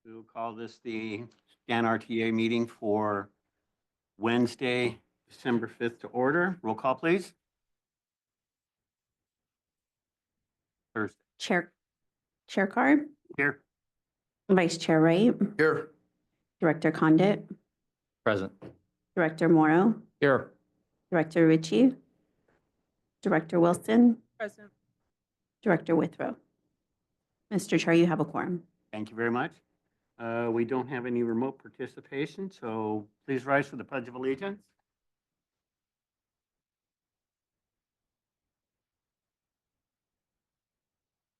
We will call this the StanRTA meeting for Wednesday, December 5th to order. Roll call, please. Thursday. Chair Card, Here. Vice Chair Wright, Here. Director Condit, Present. Director Morrow, Here. Director Ritchie, Director Wilson, Present. Director Withrow. Mr. Chair, you have a quorum. Thank you very much. We don't have any remote participation, so please rise for the Pledge of Allegiance.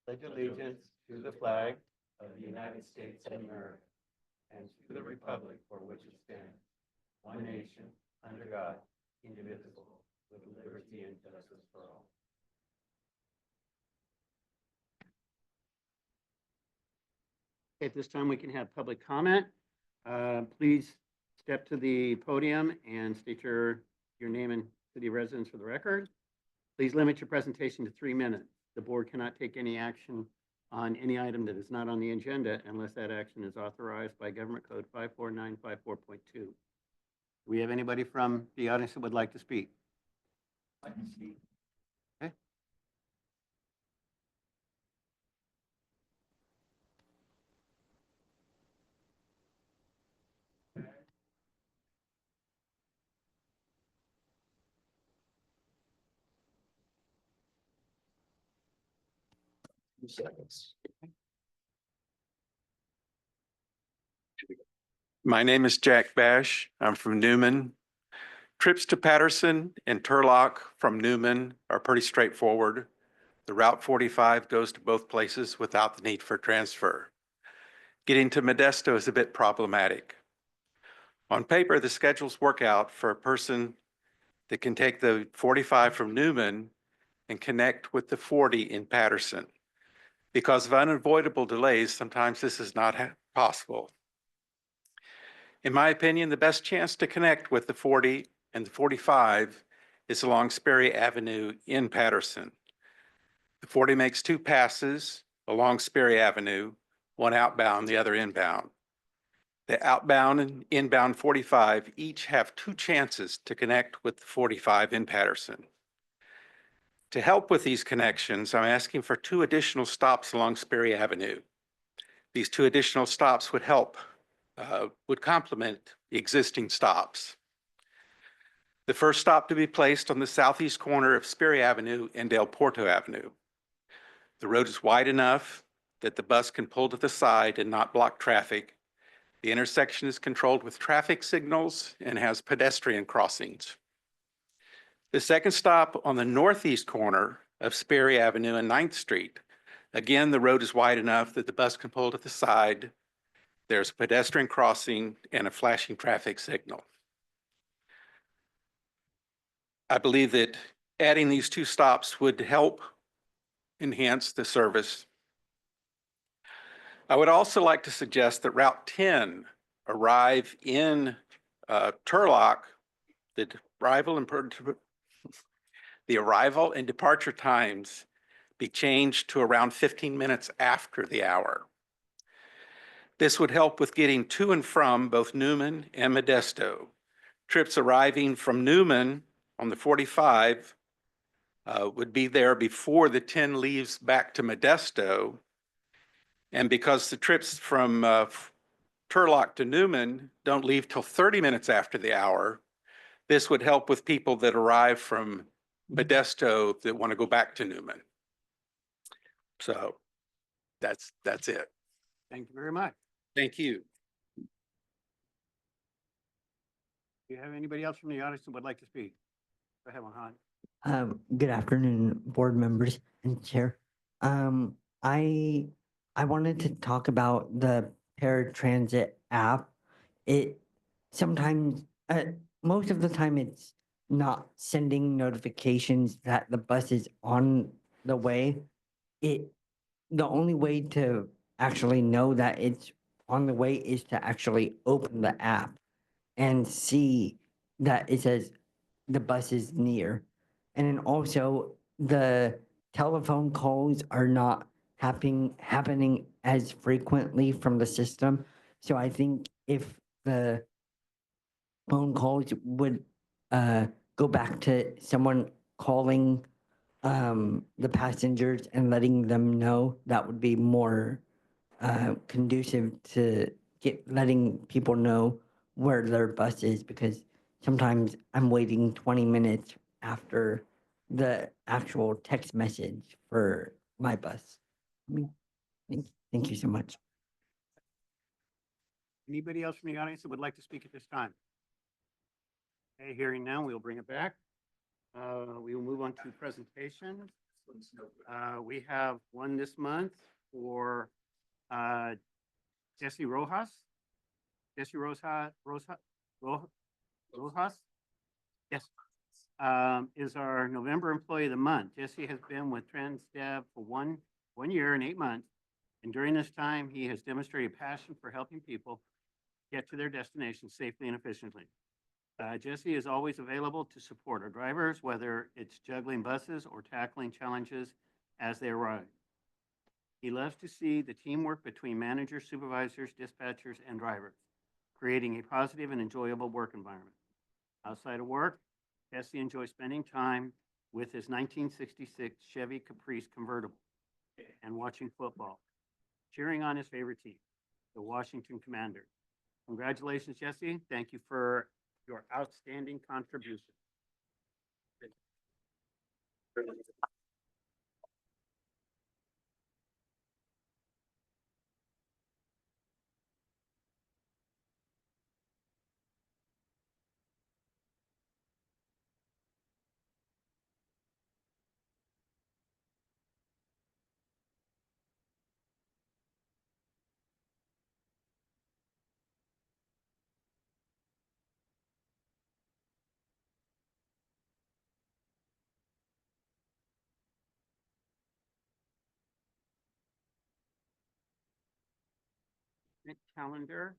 Pledge allegiance to the flag of the United States of America and to the republic for which it stands, one nation, under God, indivisible, with liberty and justice for all. At this time, we can have public comment. Please step to the podium and state your name and city of residence for the record. Please limit your presentation to 3 minutes. The board cannot take any action on any item that is not on the agenda unless that action is authorized by Government Code 54954.2. Do we have anybody from the audience that would like to speak? Okay. Seconds. My name is Jack Bash. I'm from Newman. Trips to Patterson and Turlock from Newman are pretty straightforward. The Route 45 goes to both places without the need for transfer. Getting to Modesto is a bit problematic. On paper, the schedules work out for a person that can take the 45 from Newman and connect with the 40 in Patterson. Because of unavoidable delays, sometimes this is not possible. In my opinion, the best chance to connect with the 40 and the 45 is along Sperry Avenue in Patterson. The 40 makes 2 passes along Sperry Avenue, one outbound, the other inbound. The outbound and inbound 45 each have 2 chances to connect with the 45 in Patterson. To help with these connections, I'm asking for 2 additional stops along Sperry Avenue. These 2 additional stops would complement the existing stops. The first stop to be placed on the southeast corner of Sperry Avenue and Del Porto Avenue. The road is wide enough that the bus can pull to the side and not block traffic. The intersection is controlled with traffic signals and has pedestrian crossings. The second stop on the northeast corner of Sperry Avenue and 9th Street. Again, the road is wide enough that the bus can pull to the side. There's a pedestrian crossing and a flashing traffic signal. I believe that adding these 2 stops would help enhance the service. I would also like to suggest that Route 10 arrive in Turlock. The arrival and departure times be changed to around 15 minutes after the hour. This would help with getting to and from both Newman and Modesto. Trips arriving from Newman on the 45 would be there before the 10 leaves back to Modesto. And because the trips from Turlock to Newman don't leave till 30 minutes after the hour, this would help with people that arrive from Modesto that want to go back to Newman. So that's it. Thank you very much. Thank you. Do you have anybody else from the audience that would like to speak? Go ahead, Mohan. Good afternoon, board members and chair. I wanted to talk about the paratransit app. It sometimes, most of the time, it's not sending notifications that the bus is on the way. The only way to actually know that it's on the way is to actually open the app and see that it says the bus is near. And then also the telephone calls are not happening as frequently from the system. So I think if the phone calls would go back to someone calling the passengers and letting them know, that would be more conducive to letting people know where their bus is, because sometimes I'm waiting 20 minutes after the actual text message for my bus. I mean, thank you so much. Anybody else from the audience that would like to speak at this time? Okay, hearing none, we'll bring it back. We will move on to presentations. We have one this month for Jesse Rojas. Jesse Rojas, Rojas? Yes. Is our November Employee of the Month. Jesse has been with TransDev for one year and 8 months. And during this time, he has demonstrated passion for helping people get to their destination safely and efficiently. Jesse is always available to support our drivers, whether it's juggling buses or tackling challenges as they arrive. He loves to see the teamwork between managers, supervisors, dispatchers, and drivers, creating a positive and enjoyable work environment. Outside of work, Jesse enjoys spending time with his 1966 Chevy Caprice convertible and watching football, cheering on his favorite team, the Washington Commanders. Congratulations, Jesse. Thank you for your outstanding contribution. Consent calendar.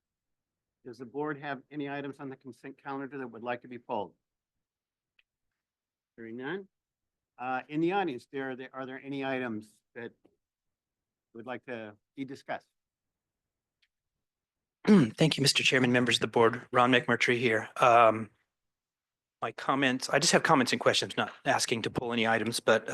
Does the board have any items on the consent calendar that would like to be pulled? Hearing none. In the audience, are there any items that would like to be discussed? Thank you, Mr. Chairman, members of the board. Ron McMurtry here. My comments, I just have comments and questions, not asking to pull any items, but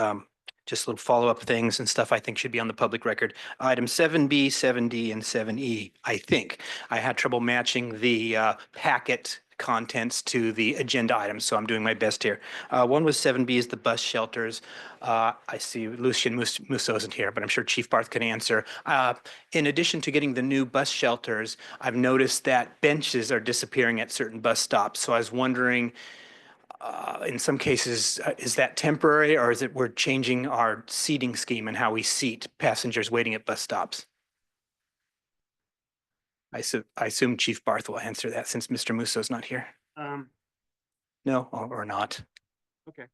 just little follow-up things and stuff I think should be on the public record. Item 7B, 7D, and 7E, I think. I had trouble matching the packet contents to the agenda items, so I'm doing my best here. One was 7B is the bus shelters. I see Lucian Musso isn't here, but I'm sure Chief Barth can answer. In addition to getting the new bus shelters, I've noticed that benches are disappearing at certain bus stops. So I was wondering, in some cases, is that temporary, or is it we're changing our seating scheme and how we seat passengers waiting at bus stops? I assume Chief Barth will answer that since Mr. Musso's not here. No, or not. Okay.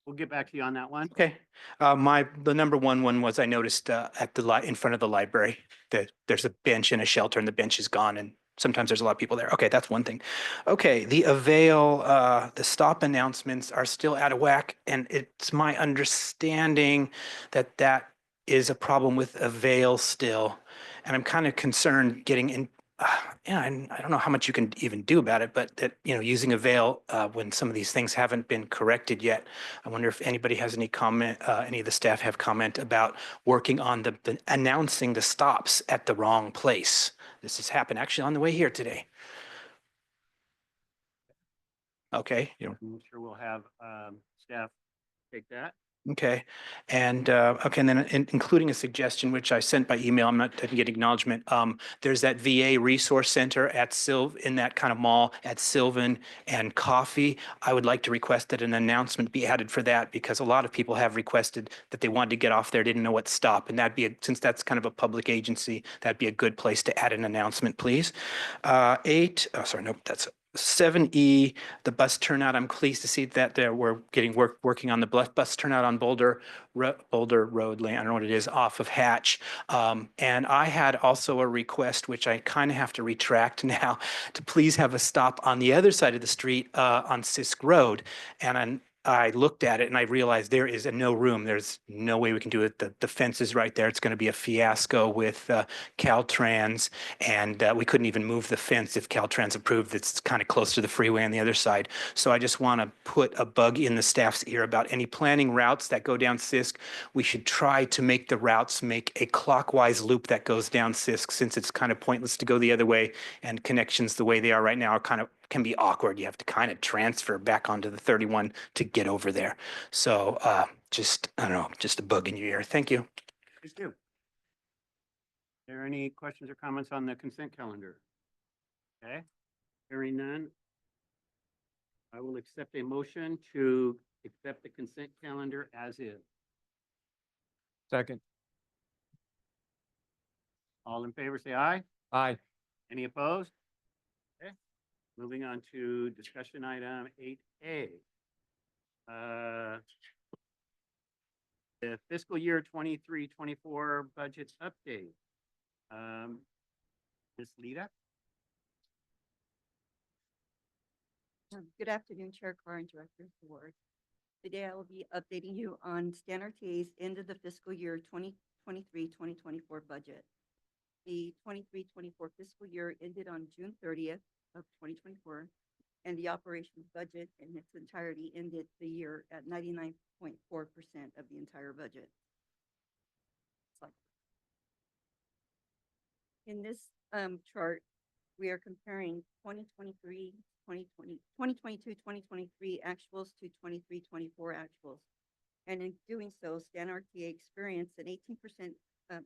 We'll get back to you on that one. Okay. The number one was I noticed at the in front of the library that there's a bench and a shelter and the bench is gone, and sometimes there's a lot of people there. Okay, that's one thing. Okay, the Avail, the stop announcements are still out of whack, and it's my understanding that that is a problem with Avail still. And I'm kind of concerned getting in, yeah, and I don't know how much you can even do about it, but that, using Avail when some of these things haven't been corrected yet. I wonder if anybody has any comment, any of the staff have comment about working on the announcing the stops at the wrong place. This has happened actually on the way here today. Okay. I'm sure we'll have staff take that. Okay. And okay, and then including a suggestion which I sent by email, didn't get acknowledgement. There's that VA resource center at in that kind of mall at Sylvan and Coffee. I would like to request that an announcement be added for that, because a lot of people have requested that they wanted to get off there, didn't know what to stop. And since that's kind of a public agency, that'd be a good place to add an announcement, please. 7E, the bus turnout. I'm pleased to see that we're working on the bus turnout on Boulder Road Lane. I don't know what it is, off of Hatch. And I had also a request, which I kind of have to retract now, to please have a stop on the other side of the street on Sisk Road. And I looked at it and I realized there is no room. There's no way we can do it. The fence is right there. It's going to be a fiasco with Caltrans, and we couldn't even move the fence if Caltrans approved. It's kind of close to the freeway on the other side. So I just want to put a bug in the staff's ear about any planning routes that go down Sisk. We should try to make the routes make a clockwise loop that goes down Sisk, since it's kind of pointless to go the other way, and connections the way they are right now are kind of can be awkward. You have to kind of transfer back onto the 31 to get over there. So just, I don't know, just a bug in your ear. Thank you. Please do. Are there any questions or comments on the consent calendar? Okay, hearing none. I will accept a motion to accept the consent calendar as is. Second. All in favor, say aye. Aye. Any opposed? Okay, moving on to discussion item 8A. The fiscal year 23-24 budget update. Ms. Lita? Good afternoon, Chair Carr and Director of the Board. Today I will be updating you on StanRTA's end of the fiscal year 2023-2024 budget. The 23-24 fiscal year ended on June 30th of 2024, and the operations budget in its entirety ended the year at 99.4% of the entire budget. In this chart, we are comparing 2022, 2023 actuals to 23-24 actuals. And in doing so, StanRTA experienced an 18%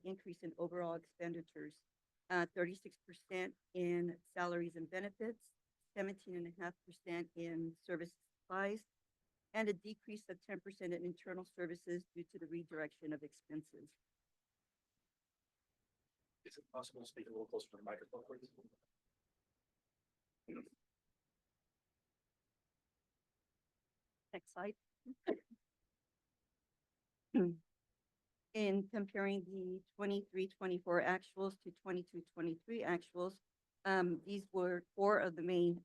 increase in overall expenditures, 36% in salaries and benefits, 17.5% in service supplies, and a decrease of 10% in internal services due to the redirection of expenses. Is it possible to speak a little closer to the microphone, please? Next slide. In comparing the 23-24 actuals to 22-23 actuals, these were four of the main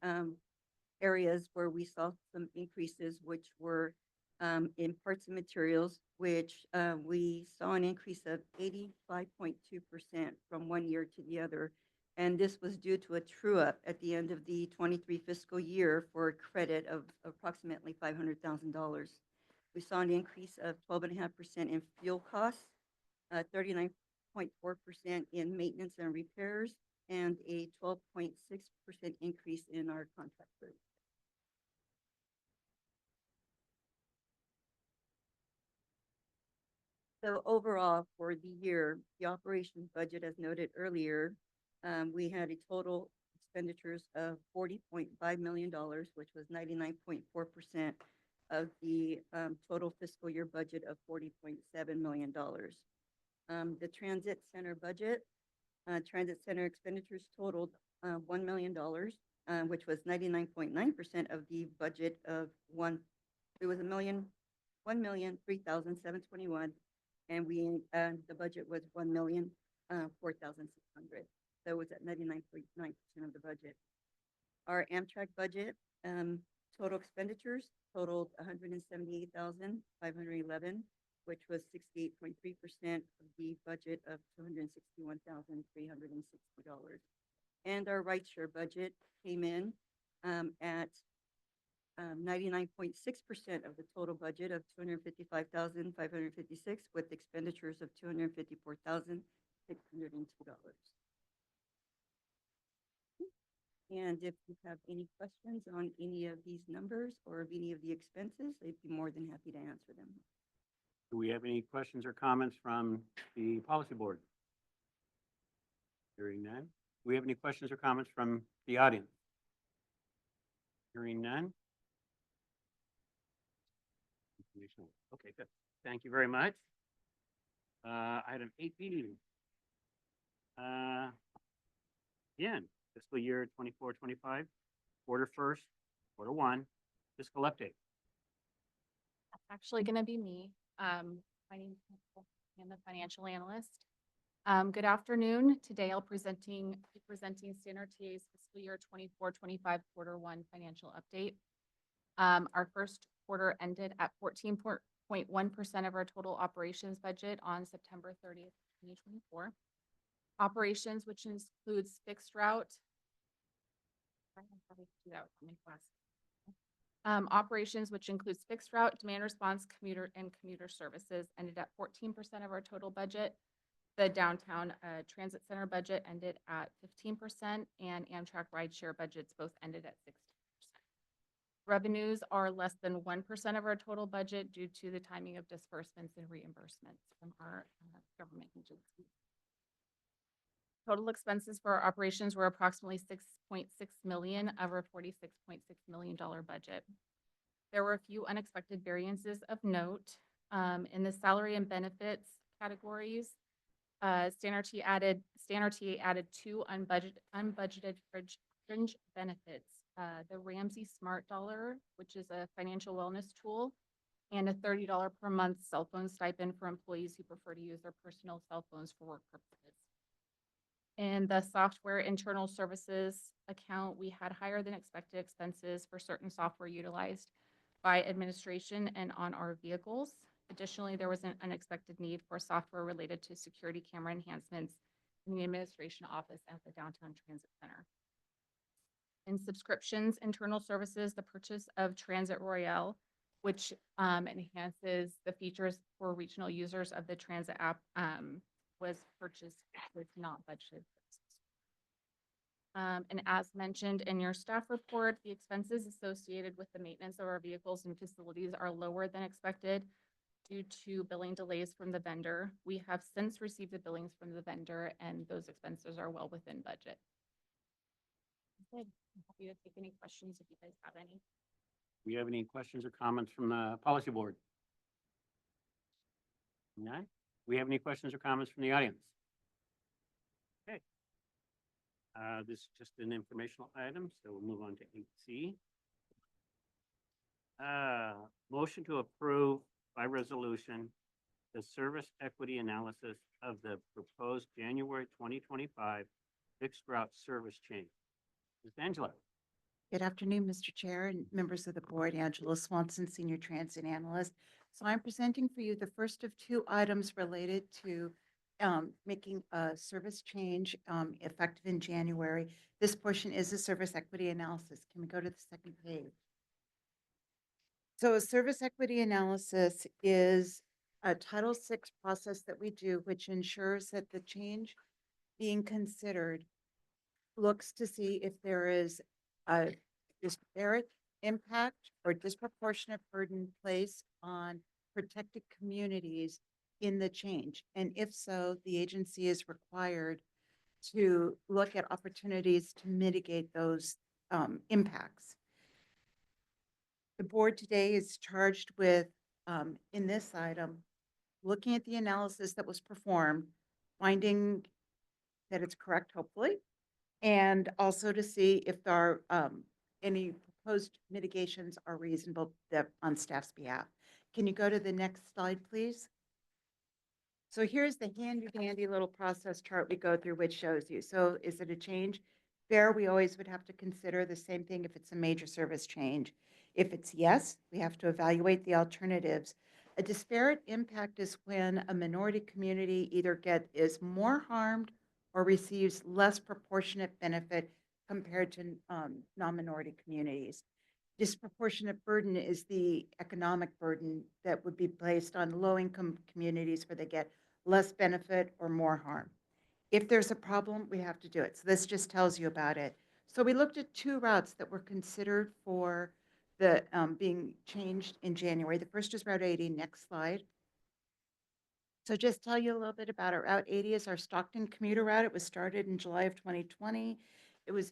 areas where we saw some increases, which were in parts and materials, which we saw an increase of 85.2% from one year to the other. And this was due to a true-up at the end of the 23 fiscal year for a credit of approximately $500,000. We saw an increase of 12.5% in fuel costs, 39.4% in maintenance and repairs, and a 12.6% increase in our contractors. So overall, for the year, the operations budget, as noted earlier, we had a total expenditures of $40.5 million, which was 99.4% of the total fiscal year budget of $40.7 million. The transit center budget, transit center expenditures totaled $1 million, which was 99.9% of the budget of it was $1,003,721, and the budget was $1,004,600. So it was at 99.9% of the budget. Our Amtrak budget, total expenditures totaled $178,511, which was 68.3% of the budget of $261,360. And our rideshare budget came in at 99.6% of the total budget of $255,556, with expenditures of $254,602. And if you have any questions on any of these numbers or of any of the expenses, I'd be more than happy to answer them. Do we have any questions or comments from the policy board? Hearing none. Do we have any questions or comments from the audience? Hearing none. Okay, good. Thank you very much. Item 8B. Again, fiscal year 24-25, quarter first, quarter one, fiscal update. That's actually going to be me. My name is Nicole. I'm the financial analyst. Good afternoon. Today I'll be presenting StanRTA's fiscal year 24-25 quarter one financial update. Our first quarter ended at 14.1% of our total operations budget on September 30th, 2024. Operations, which includes fixed route. I can probably do that with my glasses. Operations, which includes fixed route, demand response, commuter services, ended at 14% of our total budget. The downtown transit center budget ended at 15%, and Amtrak rideshare budgets both ended at 16%. Revenues are less than 1% of our total budget due to the timing of disbursements and reimbursements from our government agencies. Total expenses for our operations were approximately 6.6 million of our $46.6 million budget. There were a few unexpected variances of note in the salary and benefits categories. StanRTA added two unbudgeted fringe benefits. The Ramsey Smart Dollar, which is a financial wellness tool, and a $30 per month cell phone stipend for employees who prefer to use their personal cell phones for work purposes. In the software internal services account, we had higher than expected expenses for certain software utilized by administration and on our vehicles. Additionally, there was an unexpected need for software related to security camera enhancements in the administration office at the downtown transit center. In subscriptions, internal services, the purchase of Transit Royale, which enhances the features for regional users of the transit app, was purchased with not budgeted. And as mentioned in your staff report, the expenses associated with the maintenance of our vehicles and facilities are lower than expected due to billing delays from the vendor. We have since received the billings from the vendor, and those expenses are well within budget. Good. I'm happy to take any questions if you guys have any. Do you have any questions or comments from the policy board? None? We have any questions or comments from the audience? Okay. This is just an informational item, so we'll move on to 8C. Motion to approve by resolution the service equity analysis of the proposed January 2025 fixed route service change. Ms. Angela. Good afternoon, Mr. Chair and members of the board. Angela Swanson, Senior Transit Analyst. So I'm presenting for you the first of two items related to making a service change effective in January. This portion is a service equity analysis. Can we go to the second page? So a service equity analysis is a Title VI process that we do, which ensures that the change being considered looks to see if there is a disparate impact or disproportionate burden placed on protected communities in the change. And if so, the agency is required to look at opportunities to mitigate those impacts. The board today is charged with, in this item, looking at the analysis that was performed, finding that it's correct, hopefully, and also to see if there are any proposed mitigations are reasonable on staff's behalf. Can you go to the next slide, please? So here's the handy little process chart we go through, which shows you. So is it a change? There, we always would have to consider the same thing if it's a major service change. If it's yes, we have to evaluate the alternatives. A disparate impact is when a minority community either is more harmed or receives less proportionate benefit compared to non-minority communities. Disproportionate burden is the economic burden that would be placed on low-income communities where they get less benefit or more harm. If there's a problem, we have to do it. So this just tells you about it. So we looked at two routes that were considered for the being changed in January. The first is Route 80. Next slide. So just tell you a little bit about it. Route 80 is our Stockton commuter route. It was started in July of 2020. It was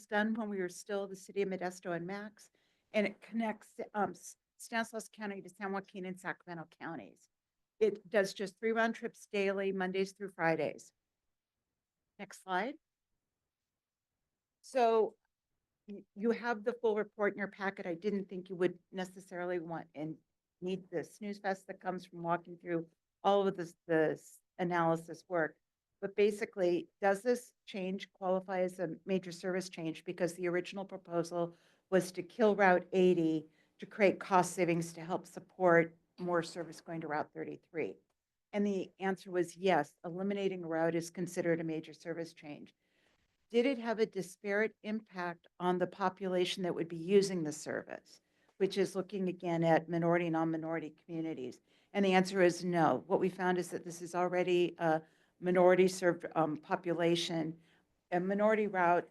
done when we were still the city of Modesto and Max, and it connects Stanislaus County to San Joaquin and Sacramento counties. It does just 3 round trips daily, Mondays through Fridays. Next slide. So you have the full report in your packet. I didn't think you would necessarily want and need the snooze fest that comes from walking through all of this analysis work. But basically, does this change qualify as a major service change? Because the original proposal was to kill Route 80 to create cost savings to help support more service going to Route 33? And the answer was yes, eliminating a route is considered a major service change. Did it have a disparate impact on the population that would be using the service, which is looking again at minority and non-minority communities? And the answer is no. What we found is that this is already a minority served population, a minority route,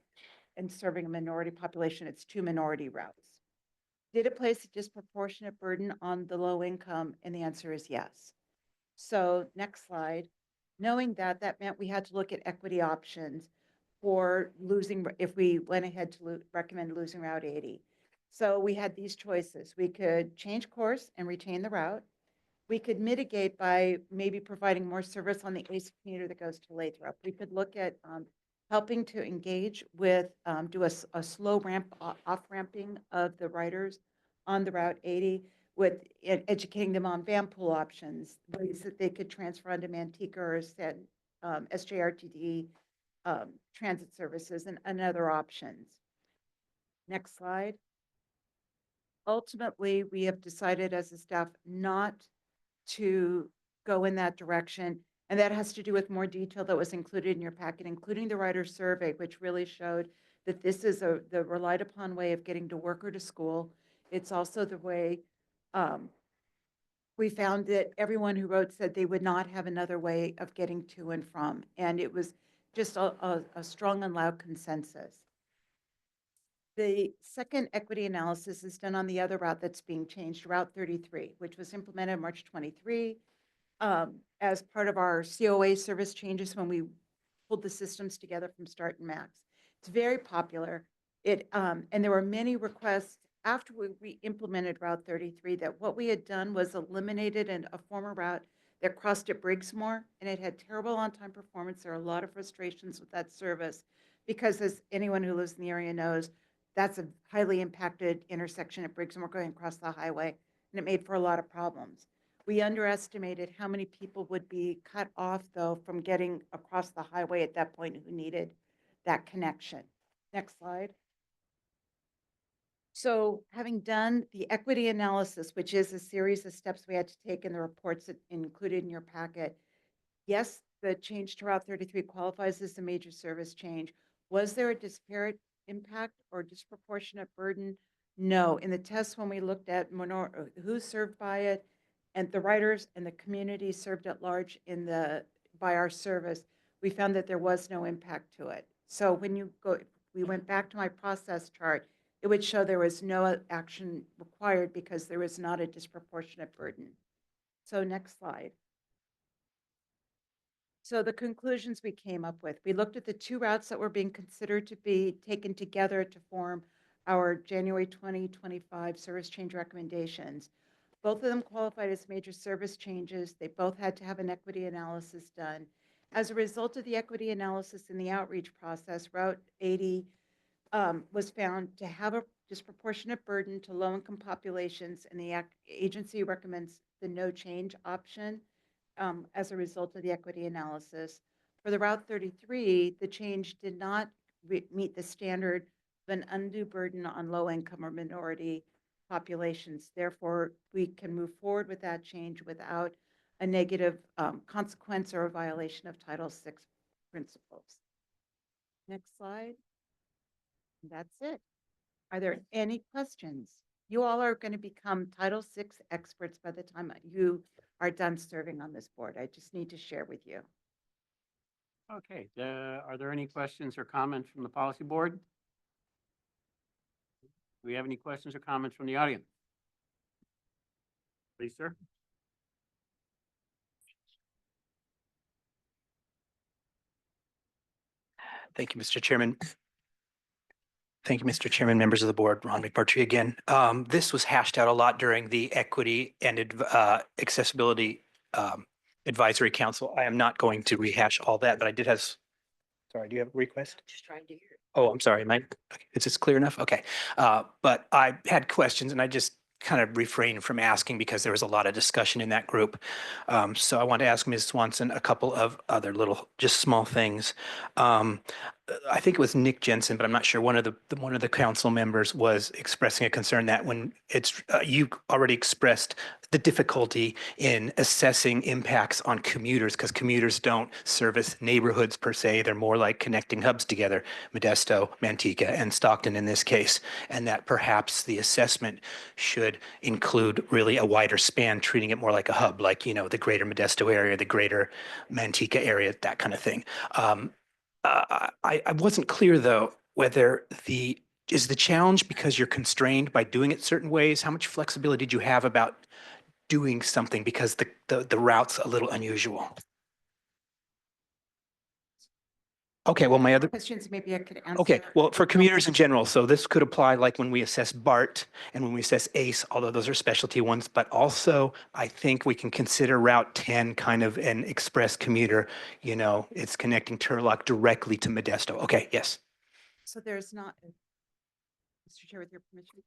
and serving a minority population. It's 2 minority routes. Did it place a disproportionate burden on the low income? And the answer is yes. So next slide. Knowing that, that meant we had to look at equity options for losing, if we went ahead to recommend losing Route 80. So we had these choices. We could change course and retain the route. We could mitigate by maybe providing more service on the ACE commuter that goes to Lathrop. We could look at helping to engage with, do a slow off-ramping of the riders on the Route 80 with educating them on van pool options, ways that they could transfer onto Manteca or SJRTD transit services and other options. Next slide. Ultimately, we have decided as a staff not to go in that direction. And that has to do with more detail that was included in your packet, including the rider survey, which really showed that this is the relied upon way of getting to work or to school. It's also the way we found that everyone who wrote said they would not have another way of getting to and from. And it was just a strong and loud consensus. The second equity analysis is done on the other route that's being changed, Route 33, which was implemented March 23 as part of our COA service changes when we pulled the systems together from Start and Max. It's very popular. And there were many requests after we implemented Route 33 that what we had done was eliminated a former route that crossed at Briggsmore, and it had terrible on-time performance. There are a lot of frustrations with that service because, as anyone who lives in the area knows, that's a highly impacted intersection at Briggsmore going across the highway, and it made for a lot of problems. We underestimated how many people would be cut off, though, from getting across the highway at that point who needed that connection. Next slide. So having done the equity analysis, which is a series of steps we had to take in the reports that included in your packet, yes, the change to Route 33 qualifies as a major service change. Was there a disparate impact or disproportionate burden? No. In the tests, when we looked at who's served by it and the riders and the community served at large by our service, we found that there was no impact to it. So when we went back to my process chart, it would show there was no action required because there was not a disproportionate burden. So next slide. So the conclusions we came up with, we looked at the 2 routes that were being considered to be taken together to form our January 2025 service change recommendations. Both of them qualified as major service changes. They both had to have an equity analysis done. As a result of the equity analysis in the outreach process, Route 80 was found to have a disproportionate burden to low-income populations, and the agency recommends the no change option as a result of the equity analysis. For the Route 33, the change did not meet the standard of an undue burden on low-income or minority populations. Therefore, we can move forward with that change without a negative consequence or a violation of Title VI principles. Next slide. That's it. Are there any questions? You all are going to become Title VI experts by the time you are done serving on this board. I just need to share with you. Okay, are there any questions or comments from the policy board? Do we have any questions or comments from the audience? Please, sir. Thank you, Mr. Chairman. Thank you, Mr. Chairman, members of the board. Ron McMurtry again. This was hashed out a lot during the Equity and Accessibility Advisory Council. I am not going to rehash all that, but I did have, sorry, do you have a request? Just trying to hear. Oh, I'm sorry. Is this clear enough? Okay. But I had questions and I just kind of refrained from asking because there was a lot of discussion in that group. So I want to ask Ms. Swanson a couple of other little, just small things. I think it was Nick Jensen, but I'm not sure. One of the council members was expressing a concern that when it's, you already expressed the difficulty in assessing impacts on commuters because commuters don't service neighborhoods per se. They're more like connecting hubs together, Modesto, Manteca, and Stockton in this case. And that perhaps the assessment should include really a wider span, treating it more like a hub, like, the greater Modesto area, the greater Manteca area, that kind of thing. I wasn't clear though, whether is the challenge because you're constrained by doing it certain ways? How much flexibility did you have about doing something because the route's a little unusual? Okay, well, my other, Questions maybe I could answer. okay, well, for commuters in general, so this could apply like when we assess BART and when we assess ACE, although those are specialty ones, but also I think we can consider Route 10 kind of an express commuter, it's connecting Turlock directly to Modesto. Okay, yes. So there's not, Mr. Chair, with your permission.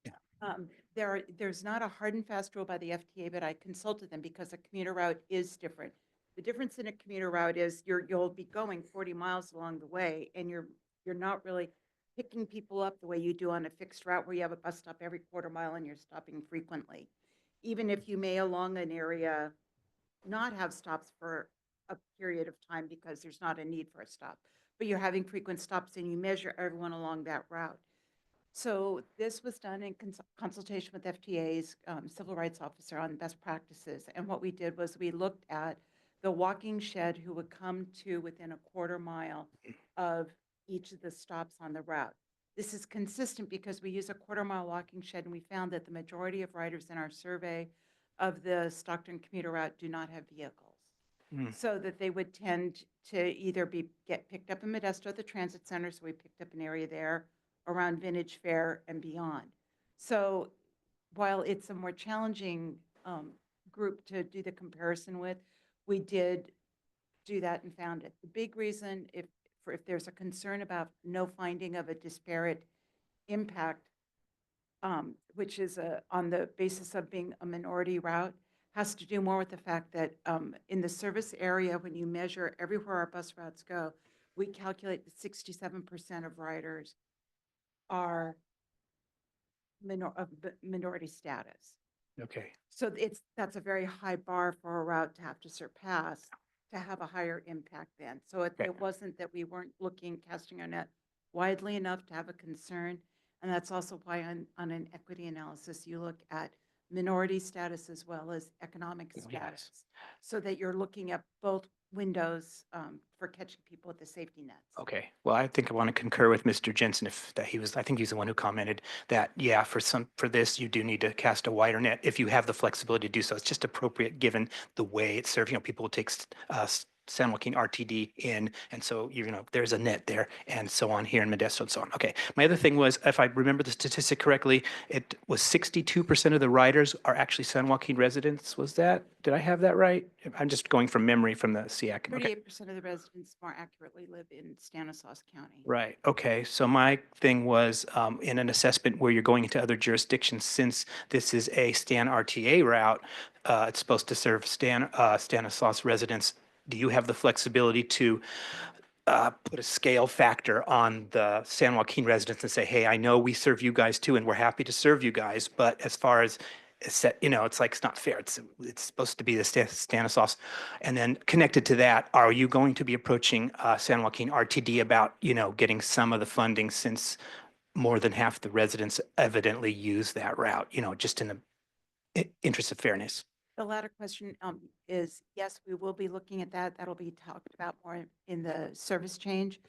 Yeah. There's not a hard and fast rule by the FTA, but I consulted them because a commuter route is different. The difference in a commuter route is you'll be going 40 miles along the way, and you're not really picking people up the way you do on a fixed route where you have a bus stop every quarter mile and you're stopping frequently. Even if you may along an area not have stops for a period of time because there's not a need for a stop, but you're having frequent stops and you measure everyone along that route. So this was done in consultation with FTA's civil rights officer on best practices. And what we did was we looked at the walking shed who would come to within a quarter mile of each of the stops on the route. This is consistent because we use a quarter mile walking shed, and we found that the majority of riders in our survey of the Stockton commuter route do not have vehicles. So that they would tend to either get picked up in Modesto at the transit center, so we picked up an area there, around Vintage Fair and beyond. So while it's a more challenging group to do the comparison with, we did do that and found it. The big reason, if there's a concern about no finding of a disparate impact, which is on the basis of being a minority route, has to do more with the fact that in the service area, when you measure everywhere our bus routes go, we calculate that 67% of riders are minority status. Okay. So that's a very high bar for a route to have to surpass to have a higher impact then. So it wasn't that we weren't casting our net widely enough to have a concern. And that's also why on an equity analysis, you look at minority status as well as economic status, so that you're looking at both windows for catching people with the safety nets. Okay. Well, I think I want to concur with Mr. Jensen I think he's the one who commented that, yeah, for this, you do need to cast a wider net if you have the flexibility to do so. It's just appropriate given the way it's served. People will take San Joaquin RTD in, and so there's a net there, and so on here in Modesto and so on. Okay. My other thing was, if I remember the statistic correctly, it was 62% of the riders are actually San Joaquin residents. Did I have that right? I'm just going from memory from the SEAC. Okay. 38% of the residents more accurately live in Stanislaus County. Right. Okay. So my thing was in an assessment where you're going into other jurisdictions, since this is a StanRTA route, it's supposed to serve Stanislaus residents. Do you have the flexibility to put a scale factor on the San Joaquin residents and say, hey, I know we serve you guys too, and we're happy to serve you guys, but as far as it's like, it's not fair. It's supposed to be the Stanislaus. And then connected to that, are you going to be approaching San Joaquin RTD about, getting some of the funding, since more than half the residents evidently use that route, just in the interest of fairness? The latter question is, yes, we will be looking at that. That'll be talked about more in the service change.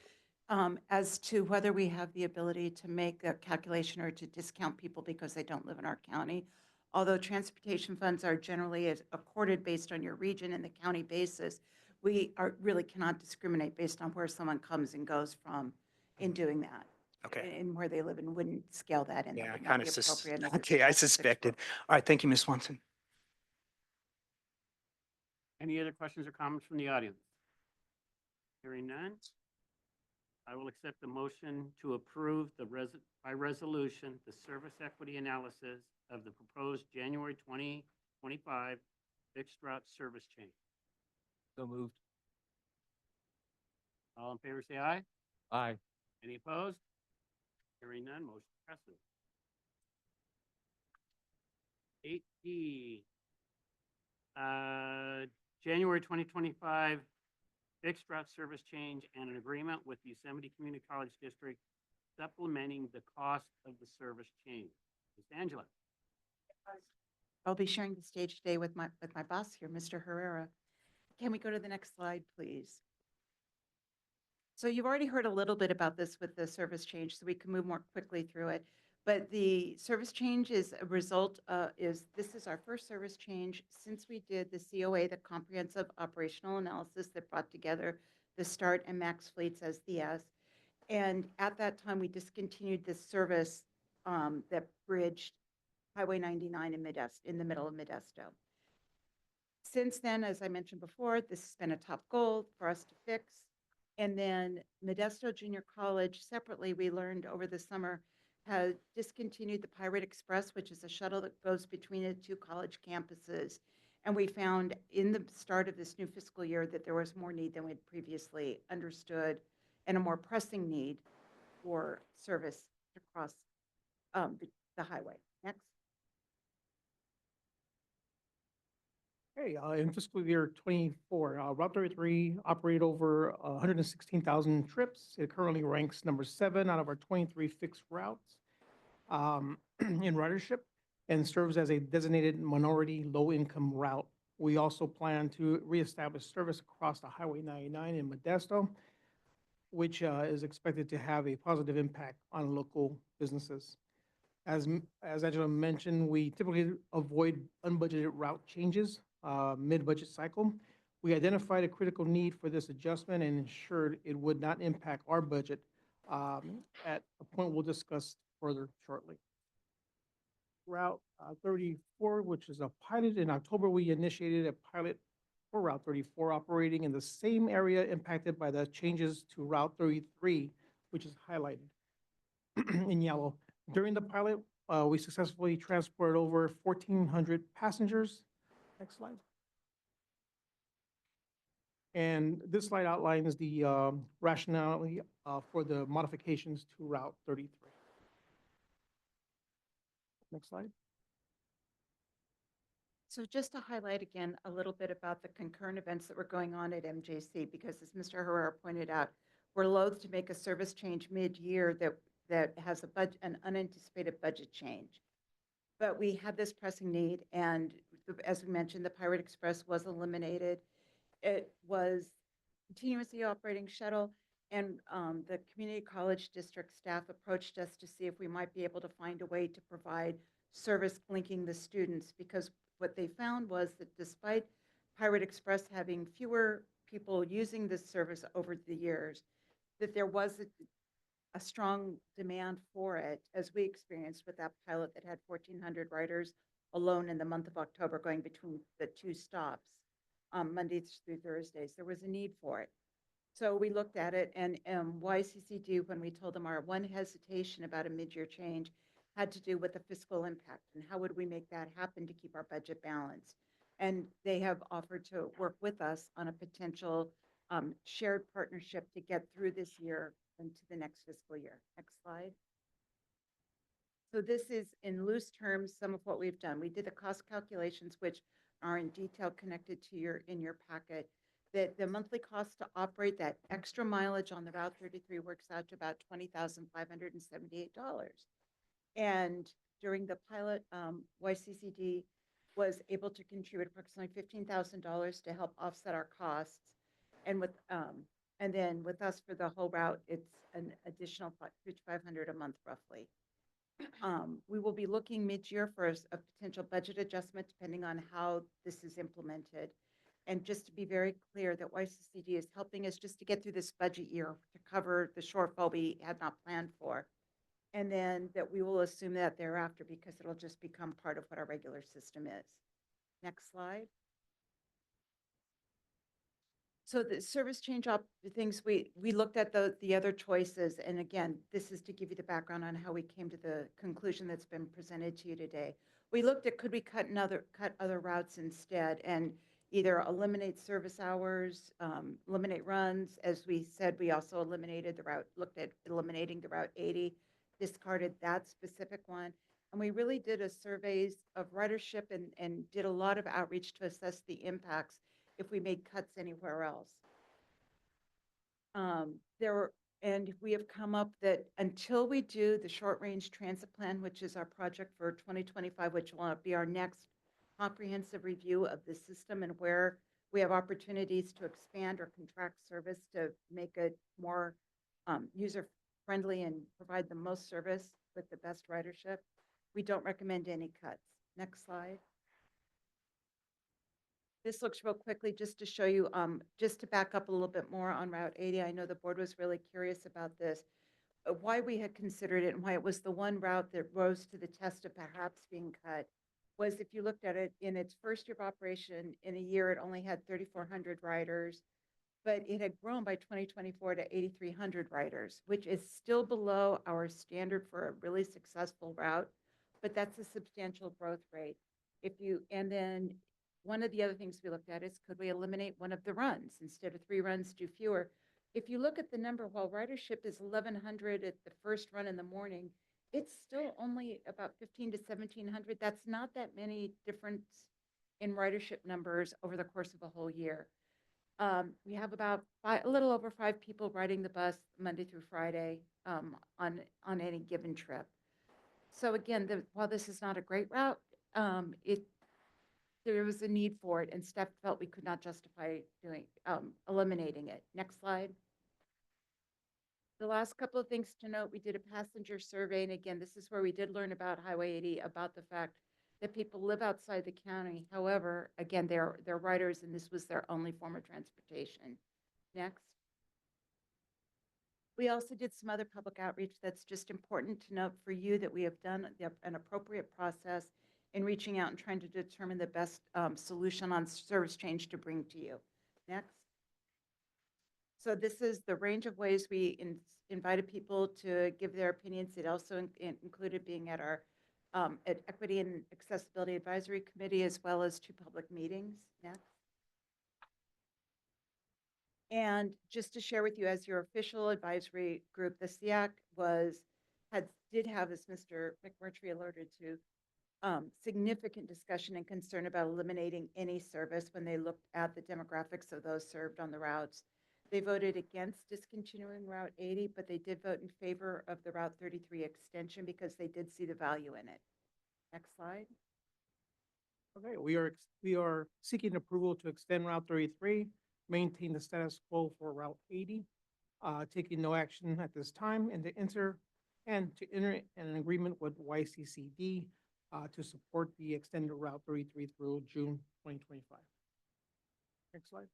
As to whether we have the ability to make a calculation or to discount people because they don't live in our county, although transportation funds are generally accorded based on your region and the county basis, we really cannot discriminate based on where someone comes and goes from in doing that. Okay. And where they live, and wouldn't scale that in. That Yeah, would not kind be of. appropriate under Okay, I Chapter 6. suspected. All right, thank you, Ms. Swanson. Any other questions or comments from the audience? Hearing none, I will accept the motion to approve by resolution, the service equity analysis of the proposed January 2025 fixed route service change. So moved. All in favor, say aye. Aye. Any opposed? Hearing none, motion passes. 8D, January 2025 fixed route service change and an agreement with Yosemite Community College District supplementing the cost of the service change. Ms. Angela. I'll be sharing the stage today with my boss here, Mr. Herrera. Can we go to the next slide, please? So you've already heard a little bit about this with the service change, so we can move more quickly through it. But the service change is a result, this is our first service change since we did the COA, the Comprehensive Operational Analysis that brought together the START and MAX fleets as the S. And at that time, we discontinued this service that bridged Highway 99 in the middle of Modesto. Since then, as I mentioned before, this has been a top goal for us to fix. And then Modesto Junior College, separately, we learned over the summer, has discontinued the Pirate Express, which is a shuttle that goes between the two college campuses. And we found in the start of this new fiscal year that there was more need than we had previously understood and a more pressing need for service across the highway. Next. Okay, in fiscal year 24, Route 33 operated over 116,000 trips. It currently ranks number 7 out of our 23 fixed routes in ridership and serves as a designated minority low-income route. We also plan to reestablish service across the Highway 99 in Modesto, which is expected to have a positive impact on local businesses. As Angela mentioned, we typically avoid unbudgeted route changes mid-budget cycle. We identified a critical need for this adjustment and ensured it would not impact our budget at a point we'll discuss further shortly. Route 34, which is a pilot. In October, we initiated a pilot for Route 34 operating in the same area impacted by the changes to Route 33, which is highlighted in yellow. During the pilot, we successfully transported over 1,400 passengers. Next slide. And this slide outlines the rationale for the modifications to Route 33. Next slide. So just to highlight again a little bit about the concurrent events that were going on at MJC, because as Mr. Herrera pointed out, we're loath to make a service change mid-year that has an unanticipated budget change. But we had this pressing need, and as we mentioned, the Pirate Express was eliminated. It was continuously operating shuttle, and the community college district staff approached us to see if we might be able to find a way to provide service linking the students, because what they found was that despite Pirate Express having fewer people using this service over the years, that there was a strong demand for it, as we experienced with that pilot that had 1,400 riders alone in the month of October going between the two stops, Mondays through Thursdays. There was a need for it. So we looked at it, and YCCD, when we told them our one hesitation about a mid-year change, had to do with the fiscal impact and how would we make that happen to keep our budget balanced. And they have offered to work with us on a potential shared partnership to get through this year into the next fiscal year. Next slide. So this is, in loose terms, some of what we've done. We did the cost calculations, which are in detail connected to in your packet. That the monthly cost to operate that extra mileage on the Route 33 works out to about $20,578. And during the pilot, YCCD was able to contribute approximately $15,000 to help offset our costs. And then with us for the whole route, it's an additional $5,500 a month roughly. We will be looking mid-year for a potential budget adjustment depending on how this is implemented. And just to be very clear that YCCD is helping us just to get through this budget year to cover the shortfall we had not planned for. And then that we will assume that thereafter because it'll just become part of what our regular system is. Next slide. So the service change things, we looked at the other choices. And again, this is to give you the background on how we came to the conclusion that's been presented to you today. We looked at could we cut other routes instead. And either eliminate service hours, eliminate runs. As we said, we also eliminated the route, looked at eliminating the Route 80, discarded that specific one. And we really did a surveys of ridership and did a lot of outreach to assess the impacts if we made cuts anywhere else. And we have come up that until we do the short-range transit plan, which is our project for 2025, which will be our next comprehensive review of the system and where we have opportunities to expand or contract service to make it more user-friendly and provide the most service with the best ridership. We don't recommend any cuts. Next slide. This looks real quickly just to show you, just to back up a little bit more on Route 80. I know the board was really curious about this, why we had considered it and why it was the one route that rose to the test of perhaps being cut was if you looked at it in its first year of operation, in a year, it only had 3,400 riders, but it had grown by 2024 to 8,300 riders, which is still below our standard for a really successful route, but that's a substantial growth rate. And then one of the other things we looked at is could we eliminate one of the runs instead of 3 runs, do fewer? If you look at the number, while ridership is 1,100 at the first run in the morning, it's still only about 15 to 1,700. That's not that many difference in ridership numbers over the course of a whole year. We have about a little over 5 people riding the bus Monday through Friday on any given trip. So again, while this is not a great route, there was a need for it, and staff felt we could not justify eliminating it. Next slide. The last couple of things to note, we did a passenger survey, and again, this is where we did learn about Highway 80, about the fact that people live outside the county. However, again, they're riders, and this was their only form of transportation. Next. We also did some other public outreach that's just important to note for you that we have done an appropriate process in reaching out and trying to determine the best solution on service change to bring to you. Next. So this is the range of ways we invited people to give their opinions. It also included being at our at Equity and Accessibility Advisory Committee, as well as 2 public meetings. Next. And just to share with you, as your official advisory group, the SEAC did have, as Mr. McMurtry alerted to, significant discussion and concern about eliminating any service when they looked at the demographics of those served on the routes. They voted against discontinuing Route 80, but they did vote in favor of the Route 33 extension because they did see the value in it. Next slide. Okay, we are seeking approval to extend Route 33, maintain the status quo for Route 80, taking no action at this time, and to enter an agreement with YCCD to support the extended Route 33 through June 2025. Next slide.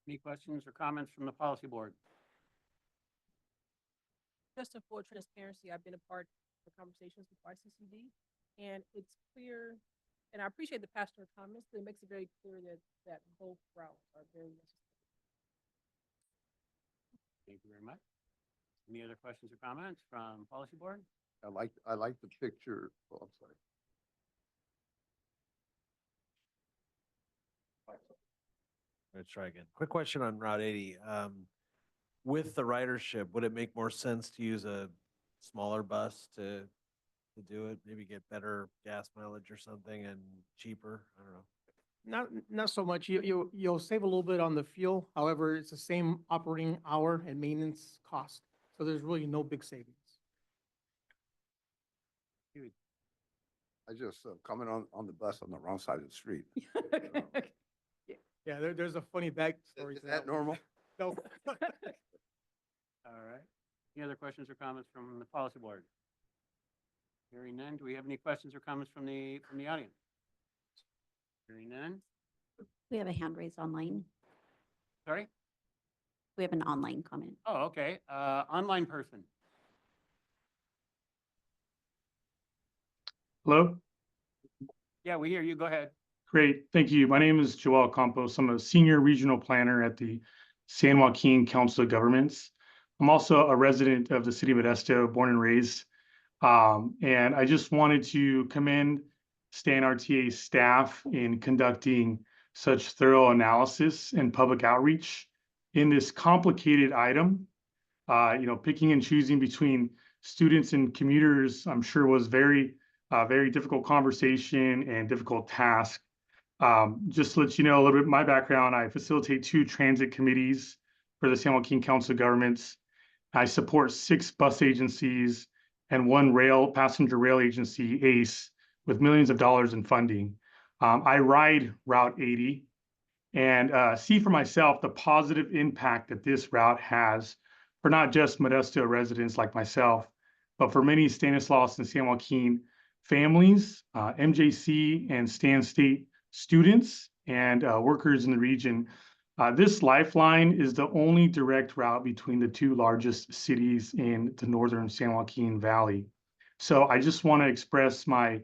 Any questions or comments from the policy board? Just in full transparency, I've been a part of the conversations with YCCD, and it's clear, and I appreciate the pastor comments, but it makes it very clear that both routes are very necessary. Thank you very much. Any other questions or comments from policy board? I like the picture. Oh, I'm sorry. Let's try again. Quick question on Route 80. With the ridership, would it make more sense to use a smaller bus to do it? Maybe get better gas mileage or something and cheaper? I don't know. Not so much. You'll save a little bit on the fuel. However, it's the same operating hour and maintenance cost. So there's really no big savings. I just coming on the bus on the wrong side of the street. Yeah, there's a funny backstory. Is that normal? No. All right. Any other questions or comments from the policy board? Hearing none, do we have any questions or comments from the audience? Hearing none. We have a hand raised online. Sorry? We have an online comment. Oh, okay. Online person. Hello? Yeah, we hear you. Go ahead. Great, thank you. My name is Joel Campos. I'm a senior regional planner at the San Joaquin Council of Governments. I'm also a resident of the city of Modesto, born and raised. And I just wanted to commend StanRTA staff in conducting such thorough analysis and public outreach in this complicated item. Picking and choosing between students and commuters, I'm sure was very difficult conversation and difficult task. Just to let you know a little bit my background, I facilitate 2 transit committees for the San Joaquin Council of Governments. I support 6 bus agencies and 1 passenger rail agency, ACE, with millions of dollars in funding. I ride Route 80 and see for myself the positive impact that this route has for not just Modesto residents like myself, but for many Stanislaus and San Joaquin families, MJC and Stan State students and workers in the region. This lifeline is the only direct route between the 2 largest cities in the northern San Joaquin Valley. So I just want to express my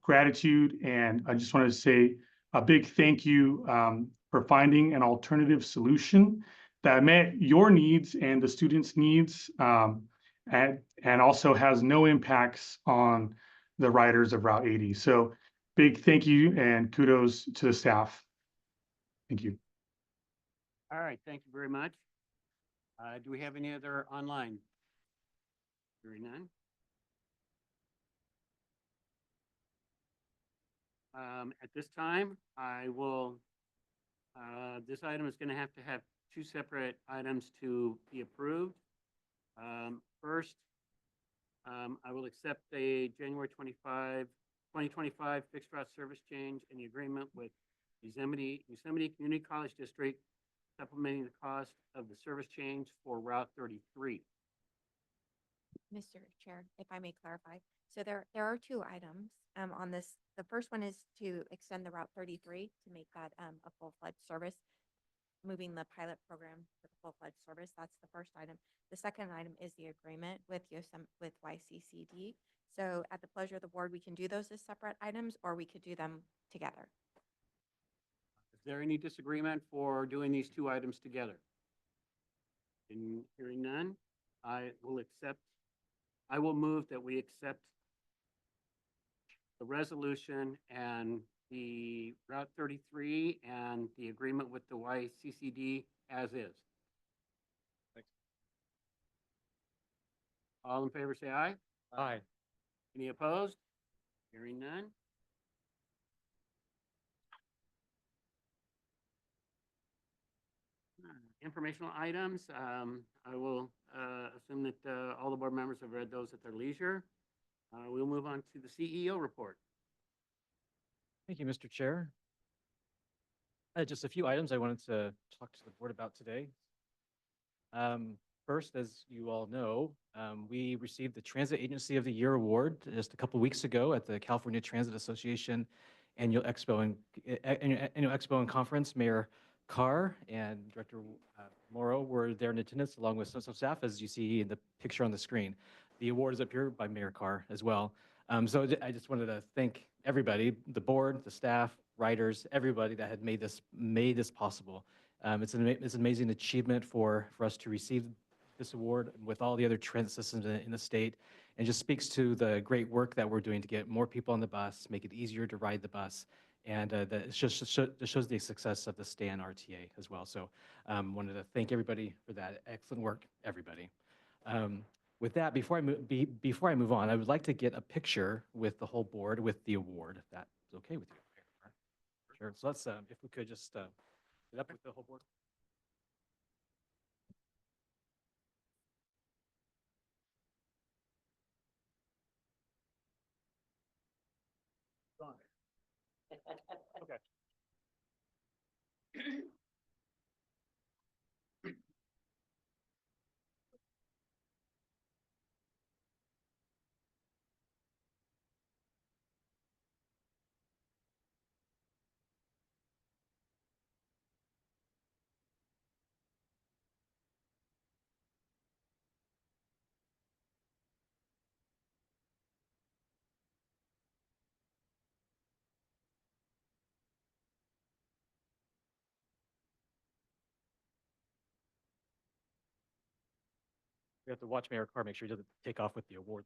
gratitude, and I just want to say a big thank you for finding an alternative solution that met your needs and the students' needs, and also has no impacts on the riders of Route 80. So big thank you and kudos to the staff. Thank you. All right, thank you very much. Do we have any other online? Hearing none. At this time, I will, this item is going to have 2 separate items to be approved. First, I will accept the January 2025 fixed route service change and the agreement with Yosemite Community College District supplementing the cost of the service change for Route 33. Mr. Chair, if I may clarify, so there are 2 items on this. The first one is to extend the Route 33 to make that a full-fledged service, moving the pilot program to the full-fledged service. That's the first item. The second item is the agreement with YCCD. So at the pleasure of the board, we can do those as separate items, or we could do them together. Is there any disagreement for doing these 2 items together? In hearing none, I will move that we accept the resolution and the Route 33 and the agreement with the YCCD as is. Thanks. All in favor, say aye. Aye. Any opposed? Hearing none. Informational items. I will assume that all the board members have read those at their leisure. We'll move on to the CEO report. Thank you, Mr. Chair. Just a few items I wanted to talk to the board about today. First, as you all know, we received the Transit Agency of the Year Award just a couple weeks ago at the California Transit Association Annual Expo and Conference. Mayor Carr and Director Morrow were there in attendance along with some staff, as you see in the picture on the screen. The award is up here by Mayor Carr as well. So I just wanted to thank everybody, the board, the staff, writers, everybody that had made this possible. It's an amazing achievement for us to receive this award with all the other transit systems in the state, and just speaks to the great work that we're doing to get more people on the bus, make it easier to ride the bus, and that it shows the success of the StanRTA as well. So wanted to thank everybody for that excellent work, everybody. With that, before I move on, I would like to get a picture with the whole board with the award, if that's okay with you. Sure. So let's, if we could just get up with the whole board. Okay. We have to watch Mayor Carr make sure he doesn't take off with the award.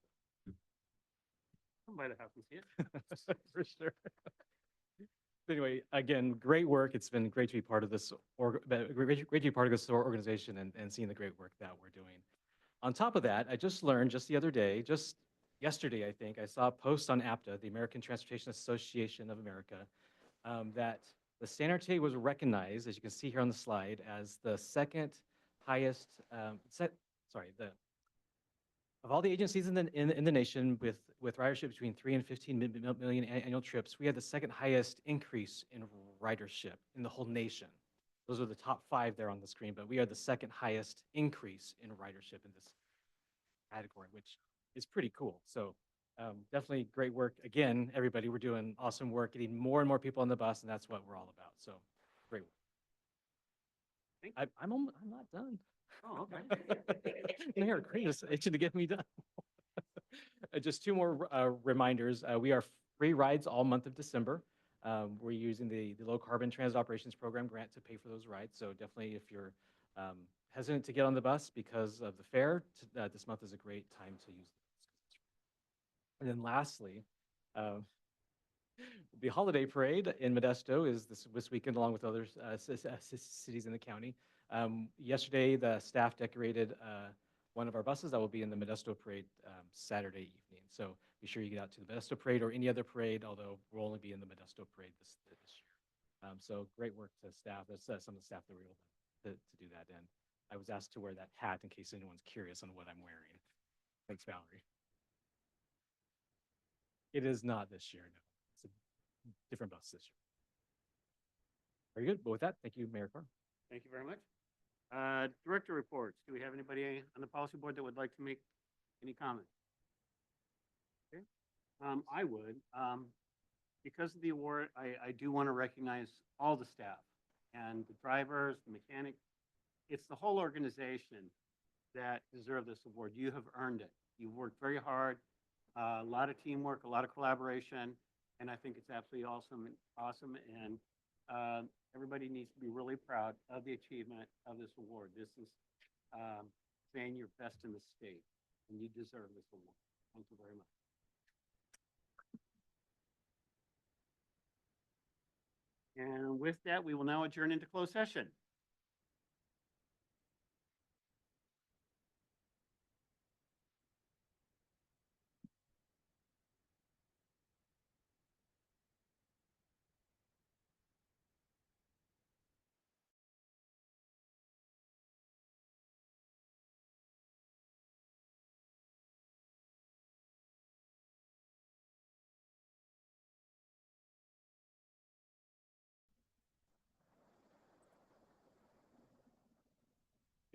Come by the house and see it. For sure. Anyway, again, great work. It's been great to be part of this, great to be part of this organization and seeing the great work that we're doing. On top of that, I just learned just the other day, just yesterday, I think, I saw a post on APTA, the American Transportation Association of America, that the StanRTA was recognized, as you can see here on the slide, as the second highest, of all the agencies in the nation with ridership between 3 and 15 million annual trips, we had the second highest increase in ridership in the whole nation. Those are the top 5 there on the screen, but we are the second highest increase in ridership in this category, which is pretty cool. So definitely great work. Again, everybody, we're doing awesome work, getting more and more people on the bus, and that's what we're all about. So great work. I'm not done. Oh, okay. Mayor, Chris, itching to get me done. Just 2 more reminders. We are free rides all month of December. We're using the Low Carbon Transit Operations Program grant to pay for those rides. So definitely, if you're hesitant to get on the bus because of the fare, this month is a great time to use the bus. And then lastly, the holiday parade in Modesto is this weekend, along with other cities in the county. Yesterday, the staff decorated one of our buses that will be in the Modesto parade Saturday evening. So be sure you get out to the Modesto parade or any other parade, although we'll only be in the Modesto parade this year. So great work to staff. That's some of the staff that were able to do that. And I was asked to wear that hat in case anyone's curious on what I'm wearing. Thanks, Valerie. It is not this year, no. It's a different bus this year. Very good. But with that, thank you, Mayor Carr. Thank you very much. Director reports. Do we have anybody on the policy board that would like to make any comments? Okay. I would. Because of the award, I do want to recognize all the staff and the drivers, the mechanics. It's the whole organization that deserve this award. You have earned it. You've worked very hard, a lot of teamwork, a lot of collaboration, and I think it's absolutely awesome. And everybody needs to be really proud of the achievement of this award. This is saying you're best in the state, and you deserve this award. Thank you very much. And with that, we will now adjourn into closed session.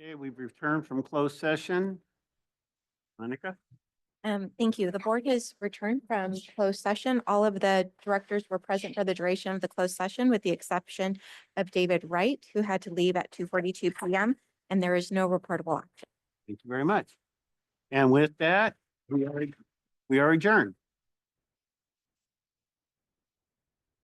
Okay, we've returned from closed session. Monica? Thank you. The board has returned from closed session. All of the directors were present for the duration of the closed session, with the exception of David Wright, who had to leave at 2:42 p.m., and there is no reportable action. Thank you very much. And with that, we are adjourned.